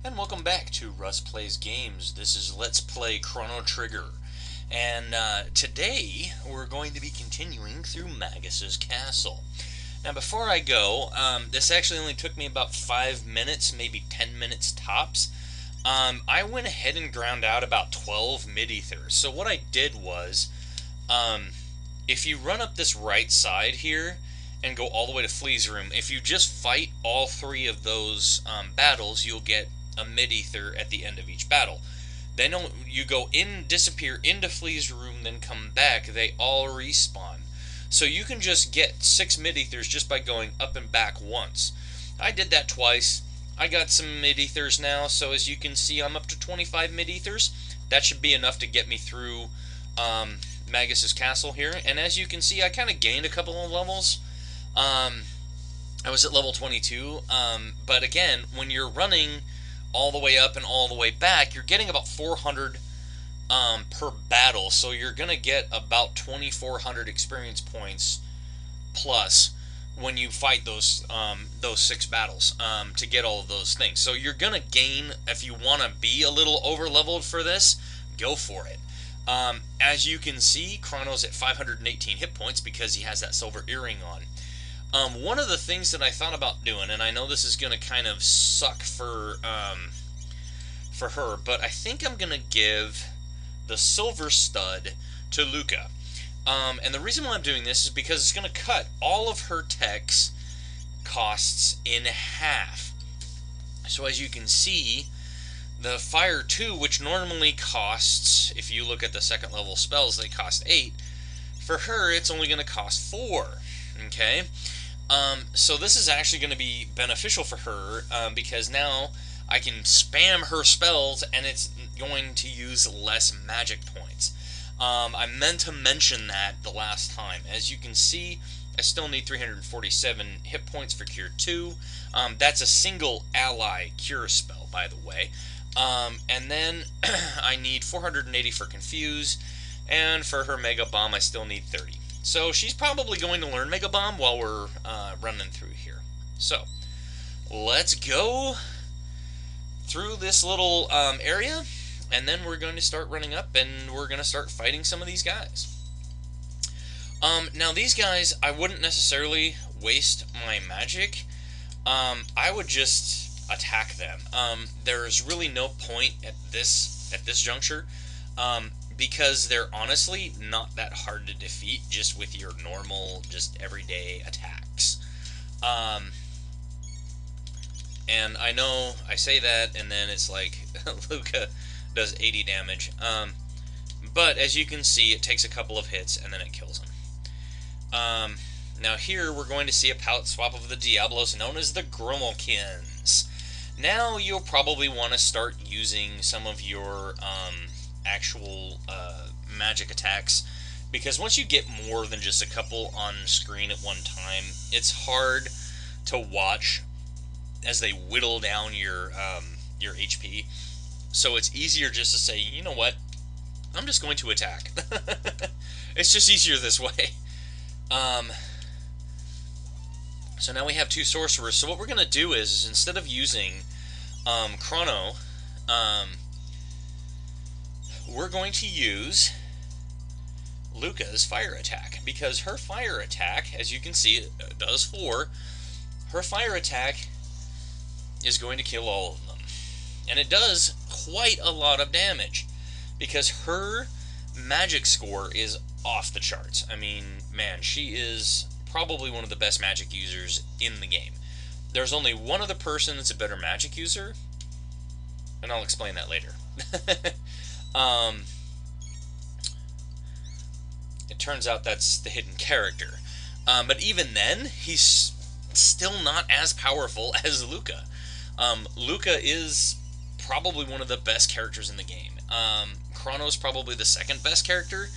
And welcome back to Russ Plays Games. This is Let's Play Chrono Trigger. And today we're going to be continuing through Magus's castle. Now before I go, this actually only took me about 5 minutes, maybe 10 minutes tops. I went ahead and ground out about 12 mid-ethers. So what I did was, if you run up this right side here, and go all the way to Flea's room, if you just fight all three of those battles, you'll get a mid-ether at the end of each battle. Then you go in, disappear into Flea's room, then come back, they all respawn. So you can just get 6 mid-ethers just by going up and back once. I did that twice. I got some mid-ethers now, so as you can see, I'm up to 25 mid-ethers. That should be enough to get me through Magus's castle here. And as you can see, I kind of gained a couple of levels. I was at level 22, but again, when you're running all the way up and all the way back, you're getting about 400 per battle, so you're going to get about 2,400 experience points plus when you fight those 6 battles to get all of those things. So you're going to gain, if you want to be a little over-leveled for this, go for it. As you can see, Chrono's at 518 hit points because he has that silver earring on. One of the things that I thought about doing, and I know this is going to kind of suck for her, but I think I'm going to give the silver stud to Luca. And the reason why I'm doing this is because it's going to cut all of her tech's costs in half. So as you can see, the Fire 2, which normally costs, if you look at the second level spells, they cost 8. For her, it's only going to cost 4. Okay? So this is actually going to be beneficial for her because now I can spam her spells and it's going to use less magic points. I meant to mention that the last time. As you can see, I still need 347 hit points for Cure 2. That's a single ally cure spell, by the way. And then I need 480 for Confuse, and for her Mega Bomb I still need 30. So she's probably going to learn Mega Bomb while we're running through here. So let's go through this little area, and then we're going to start running up, and we're going to start fighting some of these guys. Now these guys, I wouldn't necessarily waste my magic. I would just attack them. There's really no point at this juncture. Because they're honestly not that hard to defeat just with your normal, just everyday attacks. And I know I say that and then it's like Luca does 80 damage. But as you can see, it takes a couple of hits and then it kills him. Now here we're going to see a palette swap of the Diablos known as the Grommelkins. Now you'll probably want to start using some of your actual magic attacks, because once you get more than just a couple on screen at one time, it's hard to watch as they whittle down your HP. So it's easier just to say, you know what, I'm just going to attack. It's just easier this way. So now we have 2 sorcerers. So what we're going to do is instead of using Chrono, we're going to use Luca's fire attack, because her fire attack, as you can see, it does 4. Her fire attack is going to kill all of them. And it does quite a lot of damage, because her magic score is off the charts. I mean, man, she is probably one of the best magic users in the game. There's only one other person that's a better magic user, and I'll explain that later. It turns out that's the hidden character. But even then, he's still not as powerful as Luca. Luca is probably one of the best characters in the game. Chrono's probably the second best character,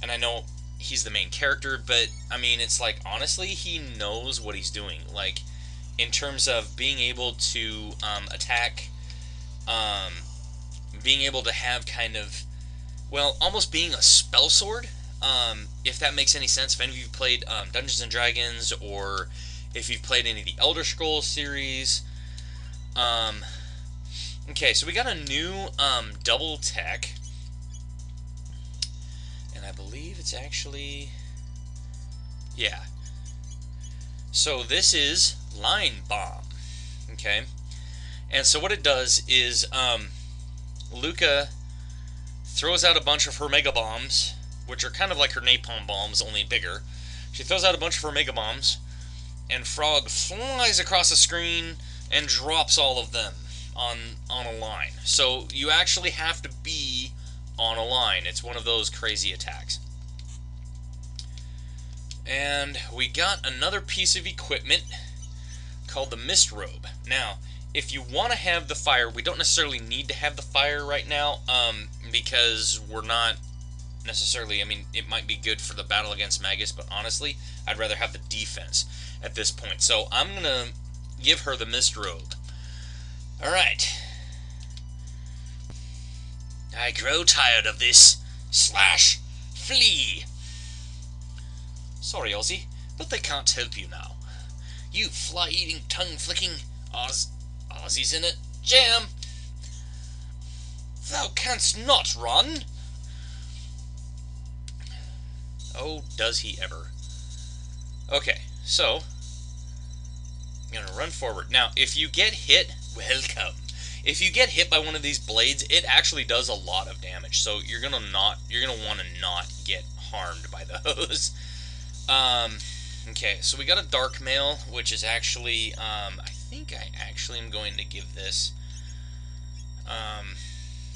and I know he's the main character, but I mean, it's like, honestly, he knows what he's doing. Like, in terms of being able to attack, being able to have kind of, well, almost being a spell sword, if that makes any sense. If any of you played Dungeons and Dragons, or if you've played any of the Elder Scrolls series, Okay, so we got a new double tech, and I believe it's actually, yeah. So this is Line Bomb. Okay, and so what it does is Luca throws out a bunch of her mega bombs, which are kind of like her napalm bombs, only bigger. She throws out a bunch of her mega bombs, and Frog flies across the screen and drops all of them on a line. So you actually have to be on a line. It's one of those crazy attacks. And we got another piece of equipment called the Mist Robe. Now, if you want to have the fire, we don't necessarily need to have the fire right now, because we're not necessarily, I mean, it might be good for the battle against Magus, but honestly, I'd rather have the defense at this point. So I'm going to give her the Mist Robe. Alright. I grow tired of this. Slash Flea. Sorry, Ozzy, but they can't help you now. You fly-eating, tongue-flicking Ozzy's in it. Jam! Thou canst not run! Oh, does he ever. Okay, so I'm going to run forward. Now, if you get hit, welcome. If you get hit by one of these blades, it actually does a lot of damage. So you're going to want to not get harmed by those. Okay, so we got a Dark Mail, which is actually, I think I actually am going to give this,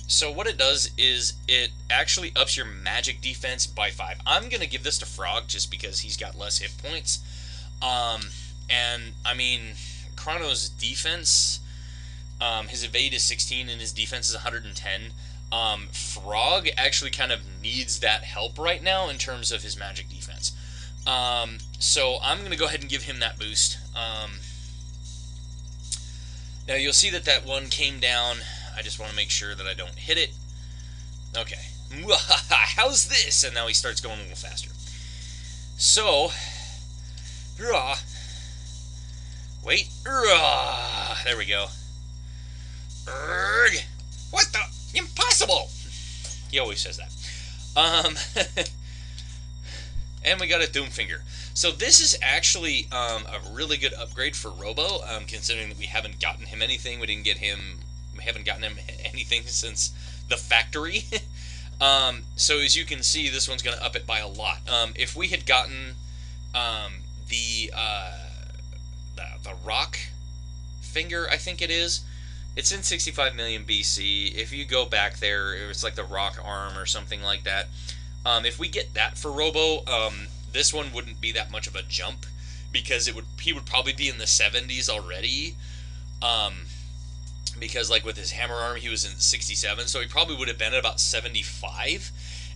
so what it does is it actually ups your magic defense by 5. I'm going to give this to Frog just because he's got less hit points, and, I mean, Chrono's defense, his evade is 16 and his defense is 110. Frog actually kind of needs that help right now in terms of his magic defense. So I'm going to go ahead and give him that boost. Now you'll see that that one came down. I just want to make sure that I don't hit it. Okay. How's this? And now he starts going a little faster. So, wait. There we go. What the? Impossible! He always says that. And we got a Doomfinger. So this is actually a really good upgrade for Robo, considering that we haven't gotten him anything. We haven't gotten him anything since the factory. So as you can see, this one's going to up it by a lot. If we had gotten the Rock Finger, I think it is. It's in 65 million BC. If you go back there, it's like the Rock Arm or something like that. If we get that for Robo, this one wouldn't be that much of a jump, because he would probably be in the 70s already. Because like with his hammer arm, he was in 67, so he probably would have been at about 75,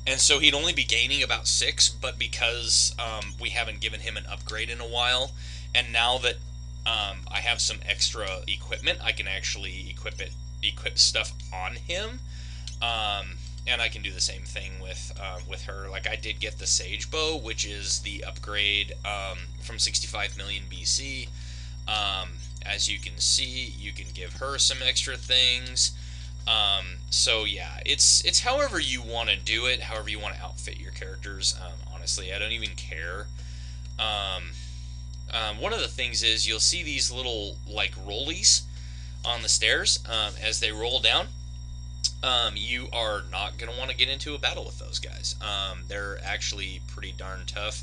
and so he'd only be gaining about 6. But because we haven't given him an upgrade in a while, and now that I have some extra equipment, I can actually equip stuff on him. And I can do the same thing with her. Like, I did get the Sage Bow, which is the upgrade from 65 million BC. As you can see, you can give her some extra things. So yeah, it's however you want to do it, however you want to outfit your characters. Honestly, I don't even care. One of the things is you'll see these little like rollies on the stairs as they roll down. You are not going to want to get into a battle with those guys. They're actually pretty darn tough.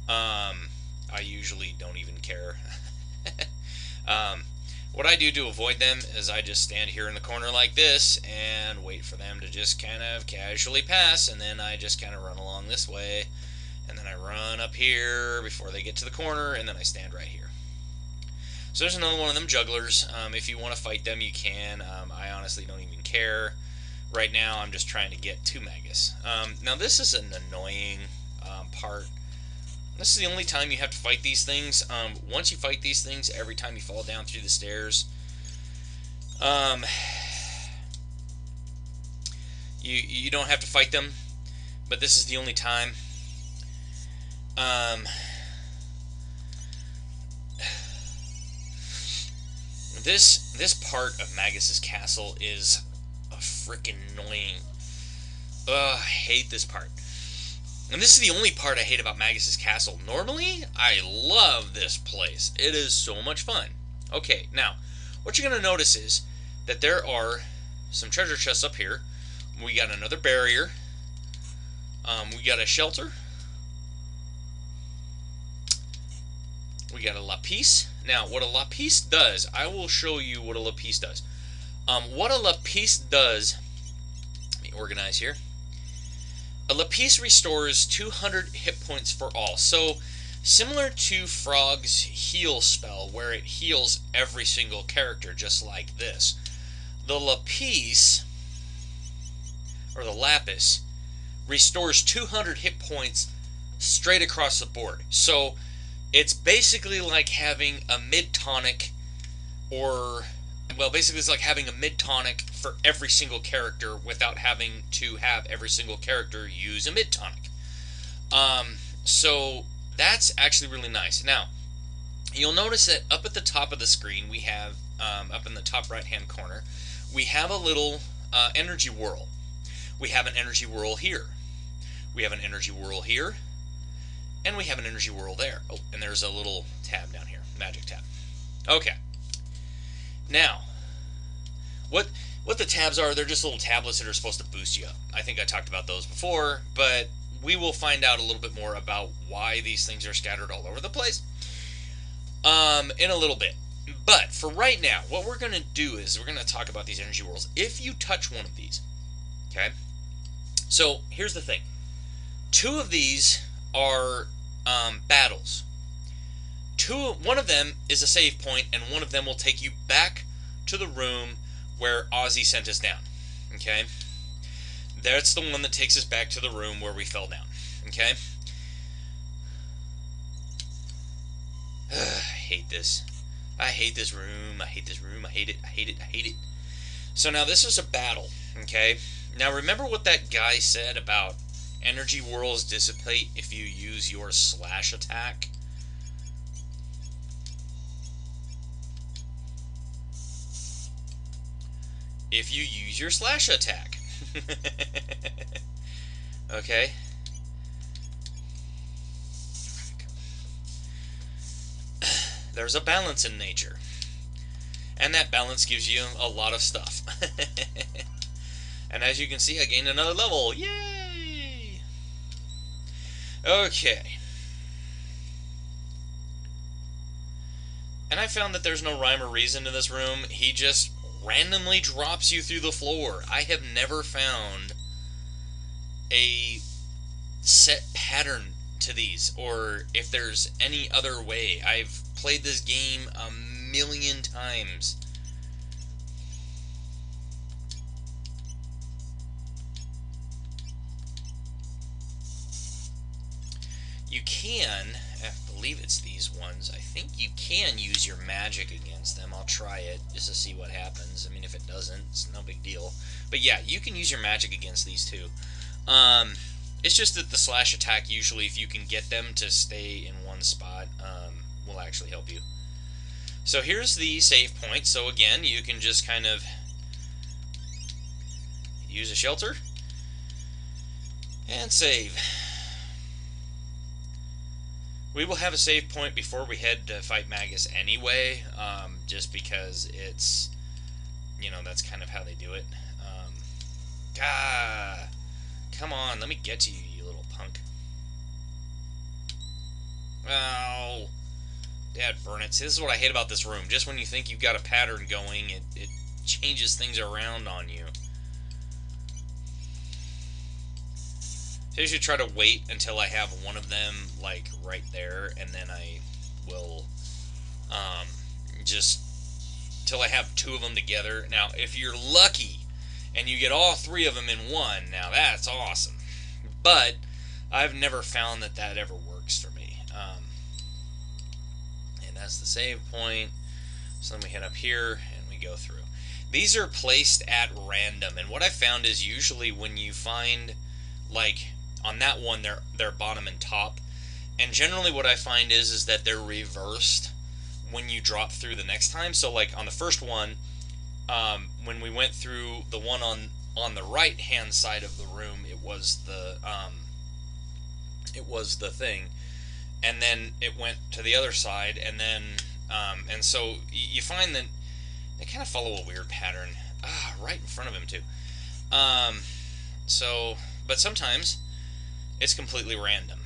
I usually don't even care. What I do to avoid them is I just stand here in the corner like this and wait for them to just kind of casually pass, and then I just kind of run along this way, and then I run up here before they get to the corner, and then I stand right here. So there's another one of them jugglers. If you want to fight them, you can. I honestly don't even care. Right now, I'm just trying to get to Magus. Now, this is an annoying part. This is the only time you have to fight these things. Once you fight these things, every time you fall down through the stairs, you don't have to fight them, but this is the only time. This part of Magus's castle is a freaking annoying. Ugh, I hate this part. And this is the only part I hate about Magus's castle. Normally, I love this place. It is so much fun. Okay, now, what you're going to notice is that there are some treasure chests up here. We got another barrier. We got a shelter. We got a lapis. Now, what a lapis does, I will show you what a lapis does. What a lapis does, let me organize here. A lapis restores 200 hit points for all. So, similar to Frog's heal spell, where it heals every single character, just like this. The lapis, or the lapis, restores 200 hit points straight across the board. So, it's basically like having a mid-tonic, or, well, basically it's like having a mid-tonic for every single character without having to have every single character use a mid-tonic. So that's actually really nice. Now, you'll notice that up at the top of the screen, we have, up in the top right-hand corner, we have a little energy whirl. We have an energy whirl here. We have an energy whirl here. And we have an energy whirl there. Oh, and there's a little tab down here. Magic tab. Okay. Now, what the tabs are, they're just little tablets that are supposed to boost you up. I think I talked about those before, but we will find out a little bit more about why these things are scattered all over the place in a little bit. But for right now, what we're going to do is we're going to talk about these energy whirls. If you touch one of these, okay? So, here's the thing. 2 of these are battles. One of them is a save point, and one of them will take you back to the room where Ozzy sent us down. Okay? That's the one that takes us back to the room where we fell down. Okay? I hate this. I hate this room. I hate this room. I hate it. I hate it. I hate it. So now this is a battle. Okay? Now remember what that guy said about energy whirls dissipate if you use your slash attack? If you use your slash attack. Okay? There's a balance in nature. And that balance gives you a lot of stuff. And as you can see, I gained another level. Yay! Okay. And I found that there's no rhyme or reason to this room. He just randomly drops you through the floor. I have never found a set pattern to these, or if there's any other way. I've played this game a million times. You can, I believe it's these ones, I think you can use your magic against them. I'll try it just to see what happens. I mean, if it doesn't, it's no big deal. But yeah, you can use your magic against these too. It's just that the slash attack, usually if you can get them to stay in one spot, will actually help you. So here's the save point. So again, you can just kind of use a shelter and save. We will have a save point before we head to fight Magus anyway, just because it's, you know, that's kind of how they do it. Come on, let me get to you, you little punk. Oh, dad burn it. This is what I hate about this room. Just when you think you've got a pattern going, it changes things around on you. I usually try to wait until I have one of them, like, right there, and then I will, just, till I have 2 of them together. Now, if you're lucky, and you get all 3 of them in one, now that's awesome. But, I've never found that that ever works for me. And that's the save point. So then we head up here, and we go through. These are placed at random, and what I found is usually when you find, like, on that one, they're bottom and top. And generally what I find is that they're reversed when you drop through the next time. So like on the first one, when we went through the one on the right hand side of the room, it was the thing, and then it went to the other side, and then and so you find that they kind of follow a weird pattern. Right in front of him too. So, but sometimes it's completely random.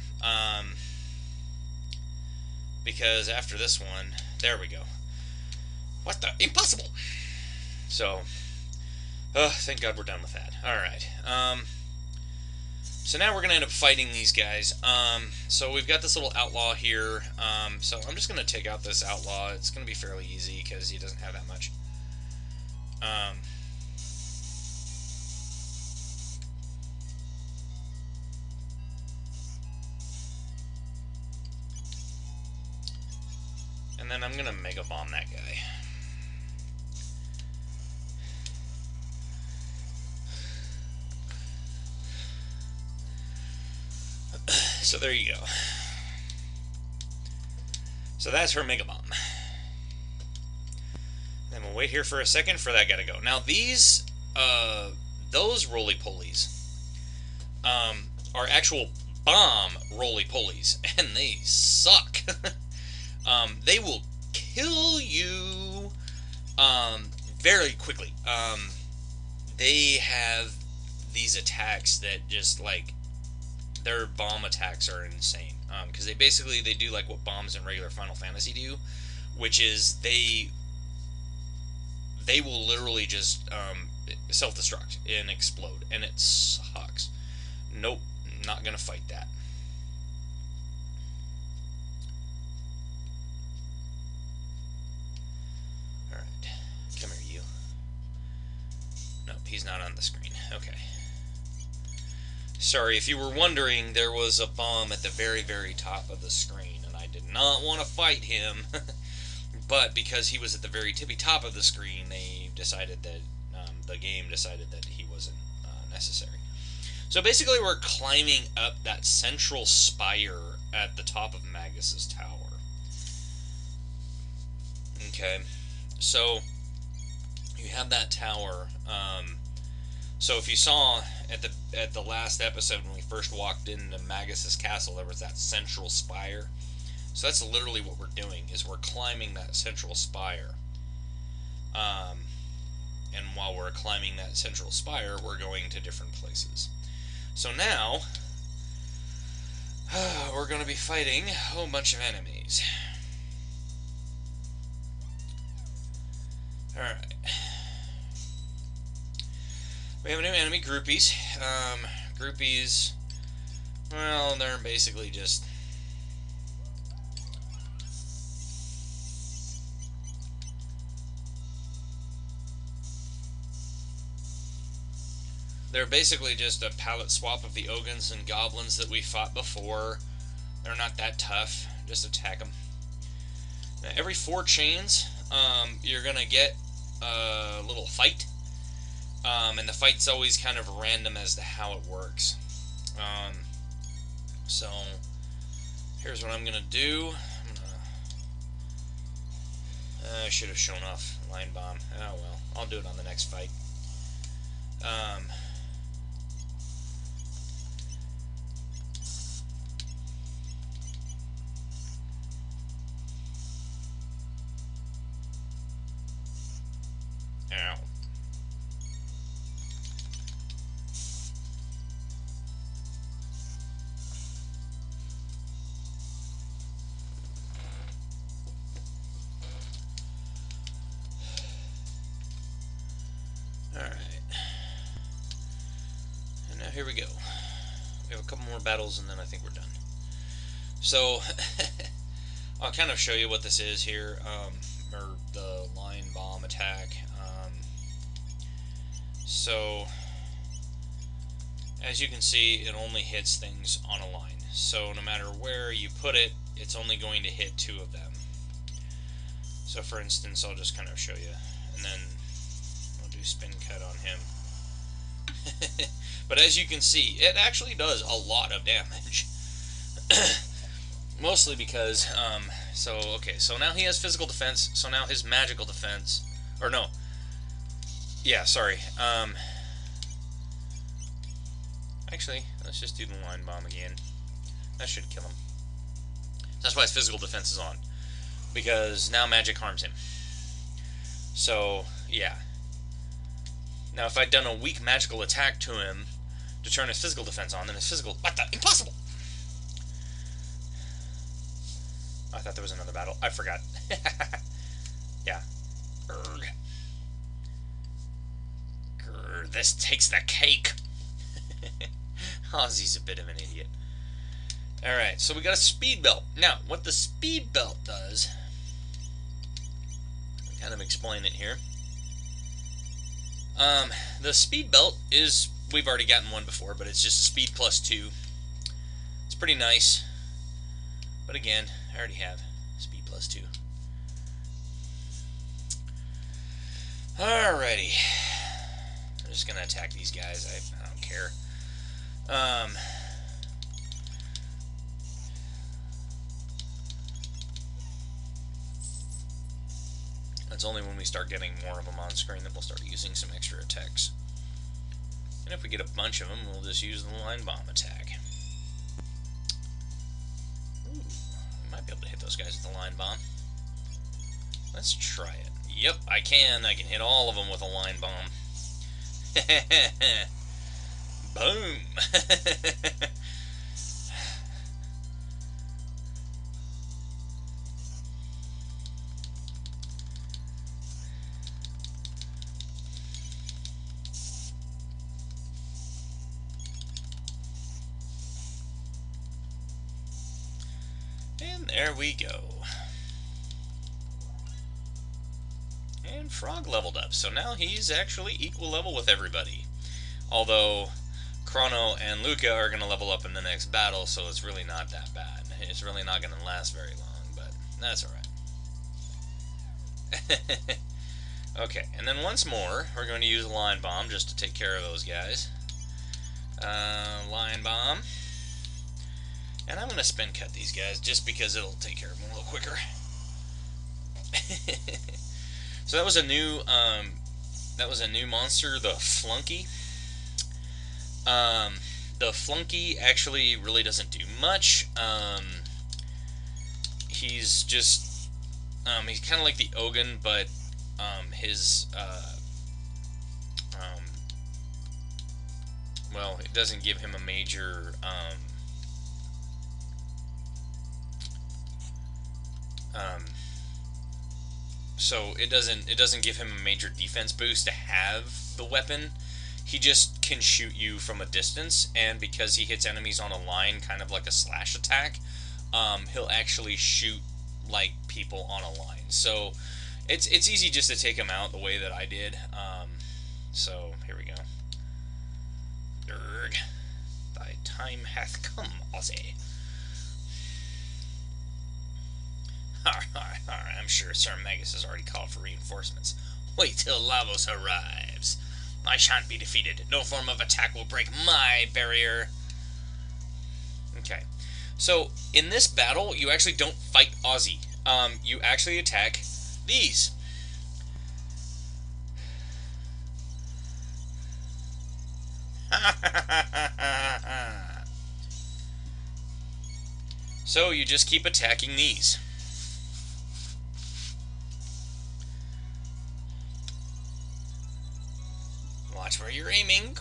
Because after this one, there we go. What the? Impossible! So, thank God we're done with that. Alright. So now we're going to end up fighting these guys. So we've got this little outlaw here. So I'm just going to take out this outlaw. It's going to be fairly easy because he doesn't have that much. And then I'm going to Mega Bomb that guy. So there you go. So that's her Mega Bomb. Then we'll wait here for a second for that guy to go. Now these, those roly-polies, are actual bomb roly-polies, and they suck. They will kill you very quickly. They have these attacks that just like their bomb attacks are insane. Because they do like what bombs in regular Final Fantasy do, which is they will literally just self-destruct and explode, and it sucks. Nope, not gonna fight that. Come here, you. Nope, he's not on the screen. Okay. Sorry, if you were wondering, there was a bomb at the very, very top of the screen, and I did not want to fight him. But because he was at the very tippy top of the screen, they decided that, the game decided that he wasn't necessary. So basically, we're climbing up that central spire at the top of Magus's tower. Okay, so you have that tower. So if you saw at the last episode when we first walked into Magus's castle, there was that central spire. So that's literally what we're doing, is we're climbing that central spire. And while we're climbing that central spire, we're going to different places. So now we're going to be fighting a whole bunch of enemies. Alright. We have a new enemy, groupies. Groupies, well, they're basically just... They're basically just a palette swap of the Ogans and Goblins that we fought before. They're not that tough. Just attack them. Now, every 4 chains, you're going to get a little fight. And the fight's always kind of random as to how it works. So, here's what I'm going to do. I should have shown off Line Bomb. Oh well, I'll do it on the next fight. Ow. Alright. And now here we go. We have a couple more battles and then I think we're done. So, I'll kind of show you what this is here, or the line bomb attack. So, as you can see, it only hits things on a line. So no matter where you put it, it's only going to hit 2 of them. So for instance, I'll just kind of show you, and then I'll do spin cut on him. But as you can see, it actually does a lot of damage. Mostly because So, okay, so now he has physical defense, so now his magical defense... Or no. Yeah, sorry. Actually, let's just do the line bomb again. That should kill him. That's why his physical defense is on. Because now magic harms him. So, yeah. Now, if I'd done a weak magical attack to him to turn his physical defense on, then his physical... What the? Impossible! I thought there was another battle. I forgot. Yeah. Grr. Grr, this takes the cake. Ozzy's a bit of an idiot. Alright, so we got a speed belt. Now, what the speed belt does... I'll kind of explain it here. The speed belt is... We've already gotten one before, but it's just a speed plus 2. It's pretty nice. But again, I already have speed plus 2. Alrighty. I'm just going to attack these guys. I don't care. It's only when we start getting more of them on screen that we'll start using some extra attacks. And if we get a bunch of them, we'll just use the line bomb attack. Ooh, we might be able to hit those guys with the line bomb. Let's try it. Yep, I can. I can hit all of them with a line bomb. Boom! And there we go. And Frog leveled up, so now he's actually equal level with everybody. Although Chrono and Luca are going to level up in the next battle, so it's really not that bad. It's really not going to last very long, but that's alright. Okay, and then once more, we're going to use a line bomb just to take care of those guys. Line bomb. And I'm going to spin cut these guys just because it'll take care of them a little quicker. So that was a new monster, the Flunky. The Flunky actually really doesn't do much. He's just he's kind of like the Ogun, but his well, it doesn't give him a major so it doesn't give him a major defense boost to have the weapon. He just can shoot you from a distance, and because he hits enemies on a line, kind of like a slash attack, he'll actually shoot like people on a line. So it's easy just to take him out the way that I did. So here we go. Durg, thy time hath come, Ozzy. I'm sure Sir Magus has already called for reinforcements. Wait till Lavos arrives. I shan't be defeated. No form of attack will break my barrier. Okay. So, in this battle, you actually don't fight Ozzy. You actually attack these. So, you just keep attacking these. Watch where you're aiming.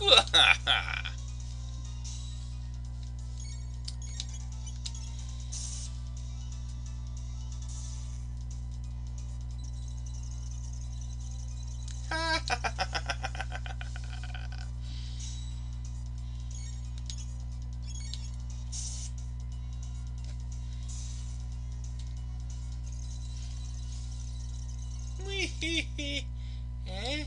Eh?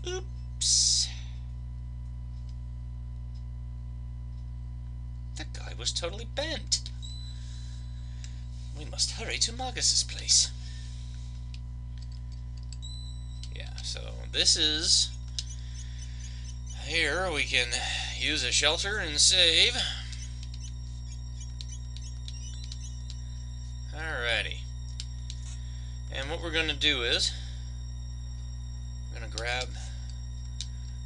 Oops. That guy was totally bent. We must hurry to Magus's place. Yeah, so this is... Here we can use a shelter and save. Alrighty. And what we're going to do is, I'm going to grab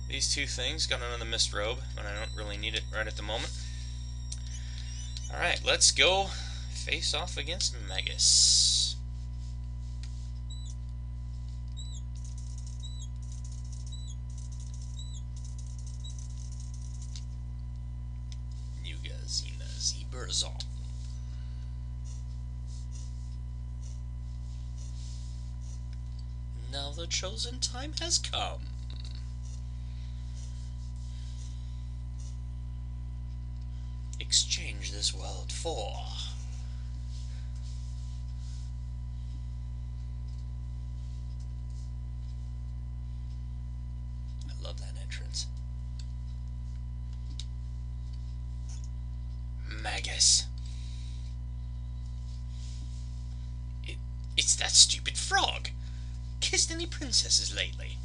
these two things. Got another mist robe, but I don't really need it right at the moment. Alright, let's go face off against Magus. Yuga Zina Ziberzon. Now the chosen time has come. Exchange this world for... I love that entrance. Magus. It's that stupid frog. Kissed any princesses lately?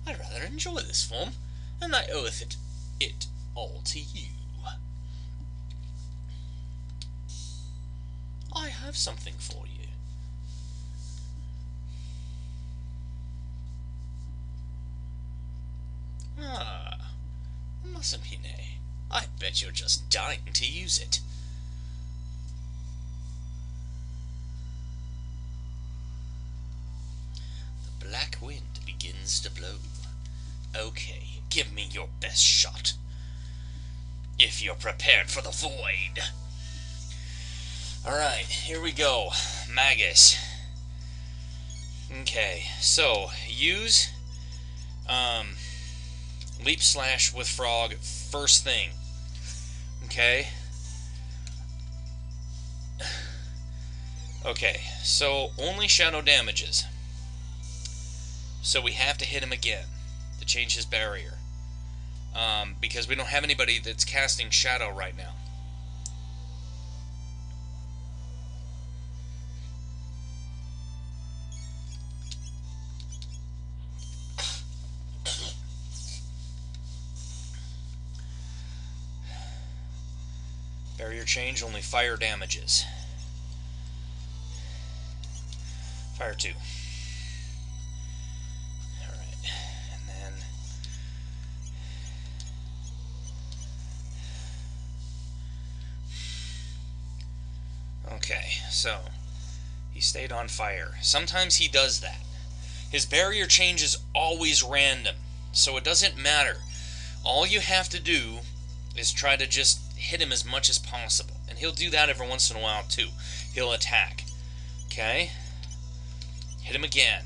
I'd rather enjoy this form, and I oweth it all to you. I have something for you. Ah, Masamine. I bet you're just dying to use it. The black wind begins to blow. Okay, give me your best shot. If you're prepared for the void. Alright, here we go. Magus. Okay, so use Leap Slash with Frog first thing. Okay. Okay, so only shadow damages. So we have to hit him again to change his barrier. Because we don't have anybody that's casting shadow right now. Barrier change, only fire damages. Fire 2. Alright, and then... Okay, so he stayed on fire. Sometimes he does that. His barrier change is always random, so it doesn't matter. All you have to do is try to just hit him as much as possible. And he'll do that every once in a while too. He'll attack. Okay? Hit him again.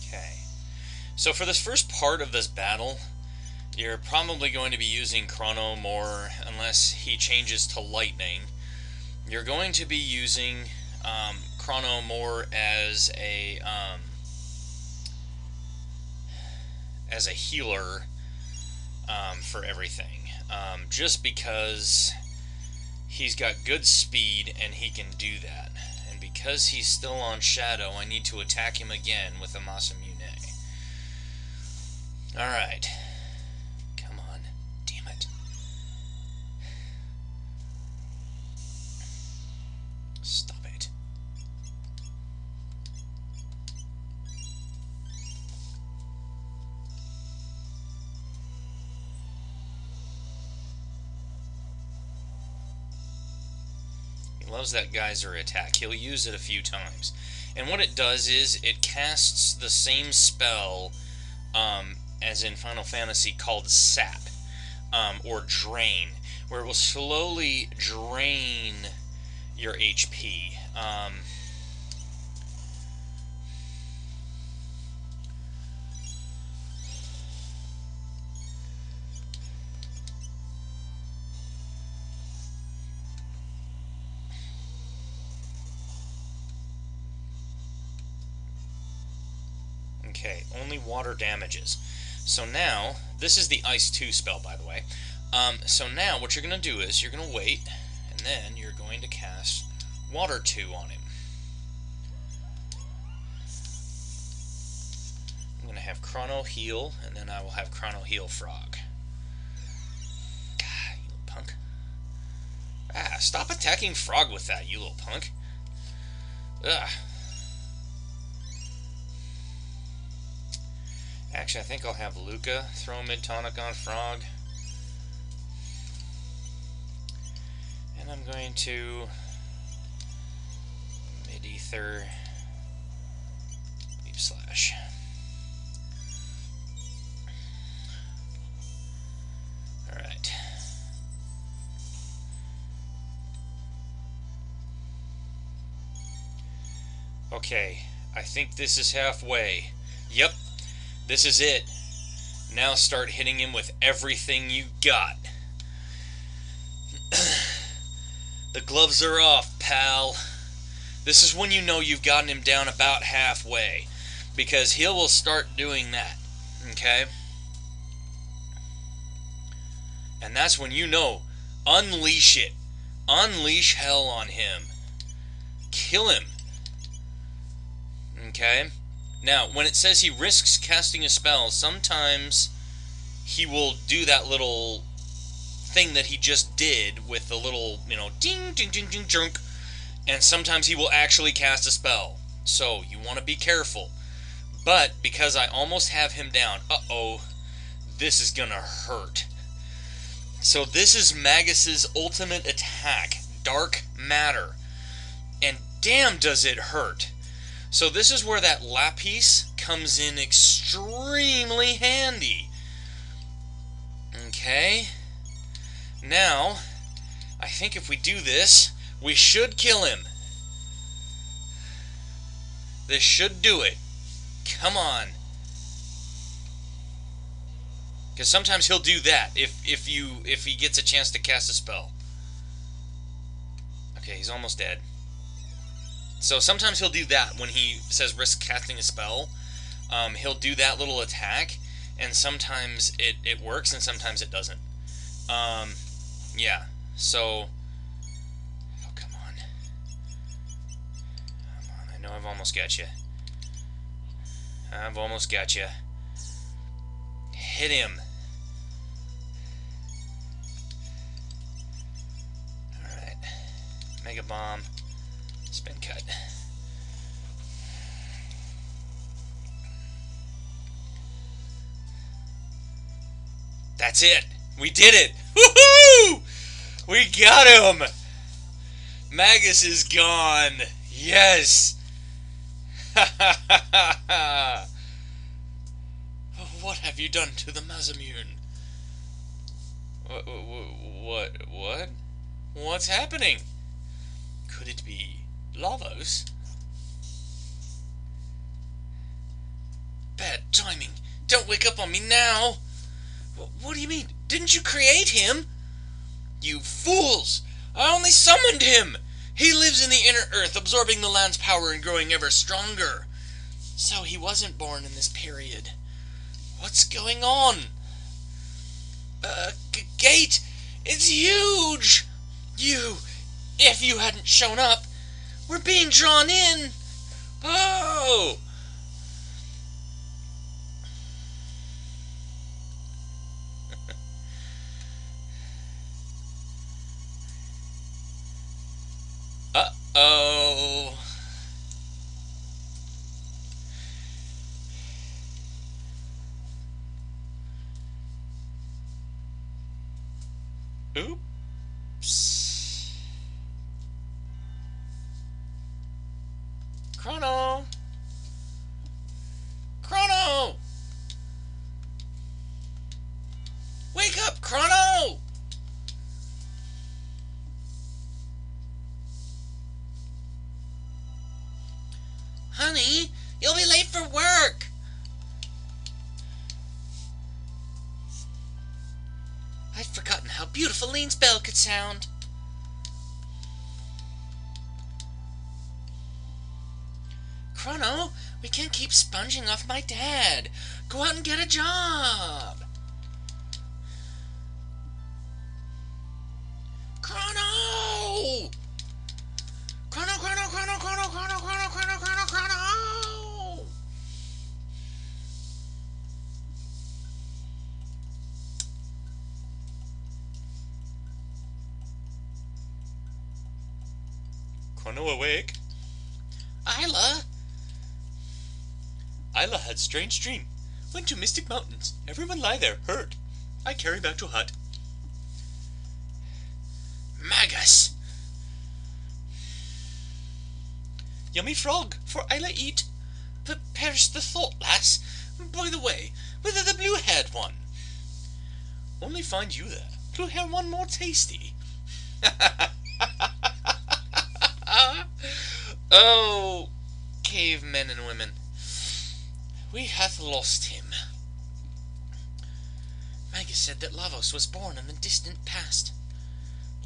Okay. So for this first part of this battle, you're probably going to be using Chrono more unless he changes to lightning. You're going to be using Chrono more as a healer for everything, just because he's got good speed and he can do that. And because he's still on Shadow, I need to attack him again with a Masamune. Alright. Come on. Damn it. Stop it. He loves that geyser attack. He'll use it a few times. And what it does is it casts the same spell as in Final Fantasy called Sap, or Drain, where it will slowly drain your HP. Okay, only water damages. So now, this is the Ice 2 spell, by the way. So now what you're going to do is you're going to wait, and then you're going to cast Water 2 on him. I'm going to have Chrono heal, and then I will have Chrono heal Frog. God, you little punk. Ah, stop attacking Frog with that, you little punk. Ugh. Actually, I think I'll have Luca throw mid-tonic on Frog. And I'm going to mid-ether Leap Slash. Alright. Okay, I think this is halfway. Yep, this is it. Now start hitting him with everything you got. The gloves are off, pal. This is when you know you've gotten him down about halfway, because he will start doing that, okay? And that's when you know, unleash it. Unleash hell on him. Kill him. Okay? Now, when it says he risks casting a spell, sometimes he will do that little thing that he just did with the little, you know, ding, ding, ding, ding, junk, and sometimes he will actually cast a spell. So, you want to be careful. But, because I almost have him down, uh-oh, this is gonna hurt. So this is Magus's ultimate attack, Dark Matter. And damn does it hurt. So this is where that lapis comes in extremely handy. Okay. Now, I think if we do this, we should kill him. This should do it. Come on. Because sometimes he'll do that if he gets a chance to cast a spell. Okay, he's almost dead. So sometimes he'll do that when he says risk casting a spell. He'll do that little attack, and sometimes it works and sometimes it doesn't. Yeah, so... Oh, come on. Come on, I know I've almost got you. I've almost got you. Hit him. Alright. Mega Bomb. Spin cut. That's it. We did it. Woohoo! We got him. Magus is gone. Yes. Ha ha ha ha ha. What have you done to the Mazamune? What? What's happening? Could it be Lavos? Bad timing. Don't wake up on me now. What do you mean? Didn't you create him? You fools! I only summoned him! He lives in the inner earth, absorbing the land's power and growing ever stronger. So he wasn't born in this period. What's going on? Gate! It's huge! If you hadn't shown up, we're being drawn in! Oh! Uh-oh. Oops. Chrono! Chrono! Wake up, Chrono! Honey, you'll be late for work! I'd forgotten how beautiful Lean's bell could sound. Chrono, we can't keep sponging off my dad. Go out and get a job. Chrono! Chrono awake? Isla! Isla had strange dream. Went to Mystic Mountains. Everyone lie there, hurt. I carry back to hut. Magus! Yummy frog, for Isla eat. But perish the thought, lass. By the way, whither the blue-haired one? Only find you there. Blue-haired one more tasty. Oh, cavemen and women, we hath lost him. Magus said that Lavos was born in the distant past.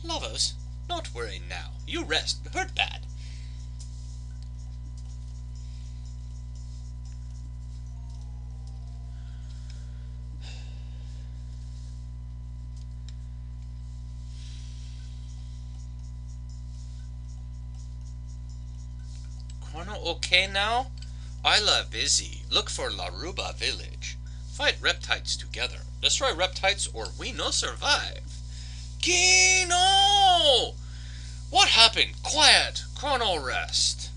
Lavos? Not worry now. You rest. Hurt bad. Chrono okay now? Isla busy. Look for Laruba village. Fight reptiles together. Destroy reptiles or we no survive. Kino! What happened? Quiet. Chrono rest.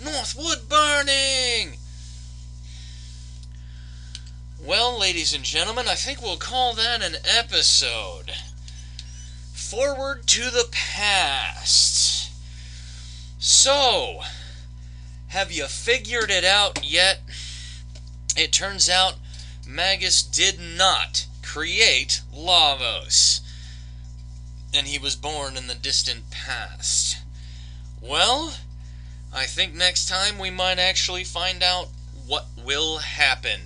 Northwood burning! Well, ladies and gentlemen, I think we'll call that an episode. Forward to the past. So, have you figured it out yet? It turns out Magus did not create Lavos, and he was born in the distant past. Well, I think next time we might actually find out what will happen.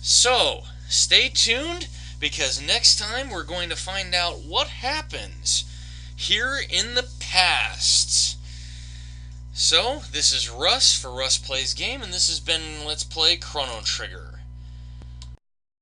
So, stay tuned, because next time we're going to find out what happens here in the past. So, this is Russ for Russ Plays Game, and this has been Let's Play Chrono Trigger.